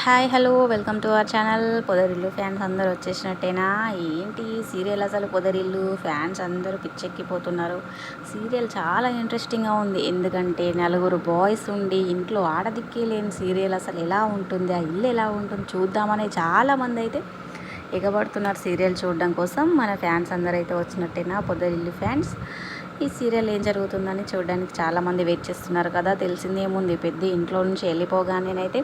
Hi hello welcome to our channel. Podarillu fans అందరూ వచ్చేసినట్టేనా? ఏంటి సీరియల్ అసలు పొదరిల్లు ఫ్యాన్స్ అందరూ పిచ్చెక్కిపోతున్నారు. సీరియల్ చాలా ఇంట్రెస్టింగ్గా ఉంది. ఎందుకంటే నలుగురు బాయ్స్ ఉండి ఇంట్లో ఆడదిక్కే లేని సీరియల్ అసలు ఎలా ఉంటుంది, ఆ ఇల్లు ఎలా ఉంటుంది చూద్దామని చాలామంది అయితే ఎగబడుతున్నారు సీరియల్ చూడడం కోసం. మన ఫ్యాన్స్ అందరూ అయితే వచ్చినట్టేనా పొదరిల్లు ఫ్యాన్స్. ఈ సీరియల్ ఏం జరుగుతుందని చూడడానికి చాలామంది వెయిట్ చేస్తున్నారు కదా. తెలిసిందేముంది, పెద్ద ఇంట్లో నుంచి వెళ్ళిపోగానేనైతే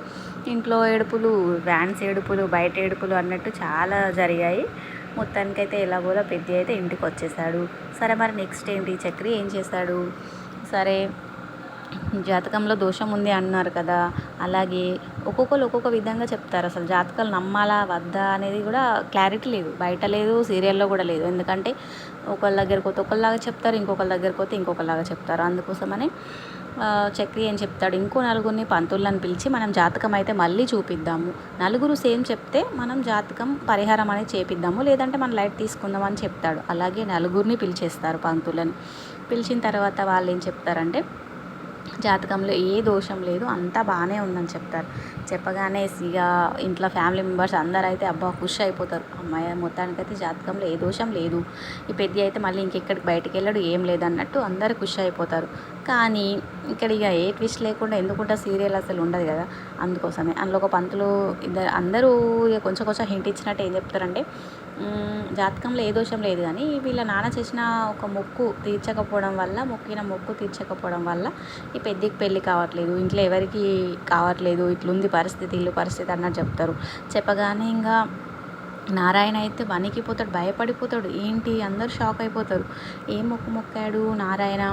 ఇంట్లో ఏడుపులు, ఫ్యాన్స్ ఏడుపులు, బయట ఏడుపులు అన్నట్టు చాలా జరిగాయి. మొత్తానికైతే ఎలాగోలా పెద్ద అయితే ఇంటికి వచ్చేసాడు. సరే మరి నెక్స్ట్ ఏంటి, చక్రి ఏం చేశాడు? సరే జాతకంలో దోషం ఉంది అన్నారు కదా. అలాగే ఒక్కొక్కరు ఒక్కొక్క విధంగా చెప్తారు. అసలు జాతకాలు నమ్మాలా వద్దా అనేది కూడా క్లారిటీ లేదు, బయట లేదు, సీరియల్లో కూడా లేదు. ఎందుకంటే ఒకళ్ళ దగ్గరికి పోతే ఒకళ్ళలాగా చెప్తారు, ఇంకొకళ్ళ దగ్గరికి పోతే ఇంకొకలాగా చెప్తారు. అందుకోసమని చక్రి ఏం చెప్తాడు, ఇంకో నలుగురిని పంతులను పిలిచి మనం జాతకం అయితే మళ్ళీ చూపిద్దాము, నలుగురు సేమ్ చెప్తే మనం జాతకం పరిహారం అనేది చేపిద్దాము, లేదంటే మనం లైట్ తీసుకుందాం అని చెప్తాడు. అలాగే నలుగురిని పిలిచేస్తారు పంతులని. పిలిచిన తర్వాత వాళ్ళు ఏం చెప్తారంటే జాతకంలో ఏ దోషం లేదు, అంతా బాగానే ఉందని చెప్తారు. చెప్పగానే ఇక ఇంట్లో ఫ్యామిలీ మెంబర్స్ అందరూ అయితే అబ్బా ఖుషి అయిపోతారు. అమ్మాయి మొత్తానికైతే జాతకంలో ఏ దోషం లేదు, ఈ పెద్ద అయితే మళ్ళీ ఇంకెక్కడికి బయటికి వెళ్ళడు, ఏం లేదన్నట్టు అందరూ ఖుషి అయిపోతారు. కానీ ఇక్కడ ఇక ఏ ట్విస్ట్ లేకుండా ఎందుకుంటే సీరియల్ అసలు ఉండదు కదా. అందుకోసమే అందులో ఒక పంతులు ఇద్దరు అందరూ ఇక కొంచెం కొంచెం హింట్ ఇచ్చినట్టు ఏం చెప్తారంటే జాతకంలో ఏ దోషం లేదు, కానీ వీళ్ళ నాన్న చేసిన ఒక మొక్కు తీర్చకపోవడం వల్ల, మొక్కిన మొక్కు తీర్చకపోవడం వల్ల ఈ పెద్దకి పెళ్ళి కావట్లేదు, ఇంట్లో ఎవరికి కావట్లేదు, ఇట్లుంది పరిస్థితి, ఇల్లు పరిస్థితి అన్నట్టు చెప్తారు. చెప్పగానే ఇంకా నారాయణ అయితే వణికిపోతాడు, భయపడిపోతాడు. ఏంటి అందరూ షాక్ అయిపోతారు, ఏం మొక్కు మొక్కాడు నారాయణ,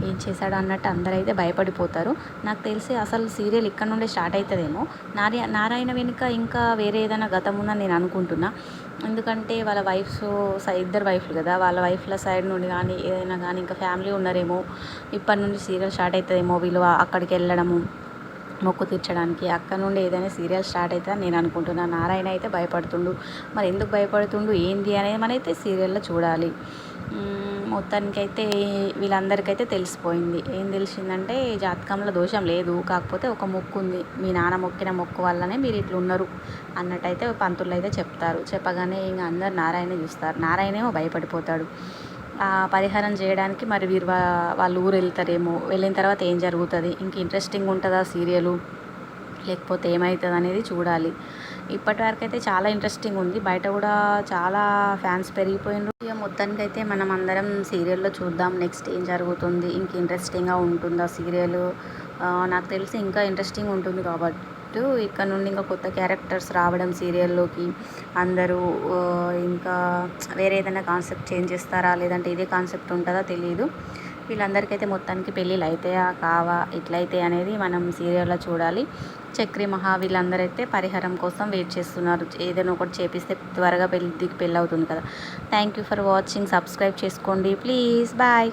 ఏం చేశాడు అన్నట్టు అందరైతే భయపడిపోతారు. నాకు తెలిసి అసలు సీరియల్ ఇక్కడ నుండే స్టార్ట్ అవుతుందేమో. నారాయణ వెనుక ఇంకా వేరే ఏదైనా గతం ఉందని నేను అనుకుంటున్నా. ఎందుకంటే వాళ్ళ వైఫ్స్ ఇద్దరు వైఫ్లు కదా, వాళ్ళ వైఫ్ల సైడ్ నుండి కానీ ఏదైనా కానీ ఇంకా ఫ్యామిలీ ఉన్నారేమో. ఇప్పటి నుండి సీరియల్ స్టార్ట్ అవుతుందేమో, వీళ్ళు అక్కడికి వెళ్ళడము మొక్కు తీర్చడానికి, అక్కడ నుండి ఏదైనా సీరియల్ స్టార్ట్ అవుతుందని నేను అనుకుంటున్నాను. నారాయణ అయితే భయపడుతుండు, మరి ఎందుకు భయపడుతుండు ఏంది అనేది మనైతే సీరియల్లో చూడాలి. మొత్తానికైతే వీళ్ళందరికైతే తెలిసిపోయింది. ఏం తెలిసిందంటే జాతకంలో దోషం లేదు, కాకపోతే ఒక మొక్కు ఉంది, మీ నాన్న మొక్కిన మొక్కు వల్లనే మీరు ఇట్లున్నారు అన్నట్టయితే పంతులు అయితే చెప్తారు. చెప్పగానే ఇంకా అందరు నారాయణ చూస్తారు. నారాయణేమో భయపడిపోతాడు. పరిహారం చేయడానికి మరి వీరు వాళ్ళ ఊరు వెళ్తారేమో, వెళ్ళిన తర్వాత ఏం జరుగుతుంది, ఇంక ఇంట్రెస్టింగ్ ఉంటుందా సీరియలు లేకపోతే ఏమవుతుంది అనేది చూడాలి. ఇప్పటి వరకు అయితే చాలా ఇంట్రెస్టింగ్ ఉంది, బయట కూడా చాలా ఫ్యాన్స్ పెరిగిపోయినారు. ఇక మొత్తానికైతే మనం అందరం సీరియల్లో చూద్దాం నెక్స్ట్ ఏం జరుగుతుంది, ఇంక ఇంట్రెస్టింగ్గా ఉంటుందా సీరియల్. నాకు తెలిసి ఇంకా ఇంట్రెస్టింగ్ ఉంటుంది కాబట్టి ఇక్కడ నుండి ఇంకా కొత్త క్యారెక్టర్స్ రావడం సీరియల్లోకి, అందరూ ఇంకా వేరే ఏదైనా కాన్సెప్ట్ చేంజ్ చేస్తారా లేదంటే ఇదే కాన్సెప్ట్ ఉంటుందా తెలియదు. వీళ్ళందరికైతే మొత్తానికి పెళ్ళిళ్ళు అవుతాయా కావా ఎట్లయితే అనేది మనం సీరియల్లో చూడాలి. చక్రి మహా వీళ్ళందరైతే పరిహారం కోసం వెయిట్ చేస్తున్నారు. ఏదైనా ఒకటి చేపిస్తే త్వరగా పెళ్ళి అవుతుంది కదా. Thank you for watching. Subscribe చేసుకోండి ప్లీజ్. బాయ్.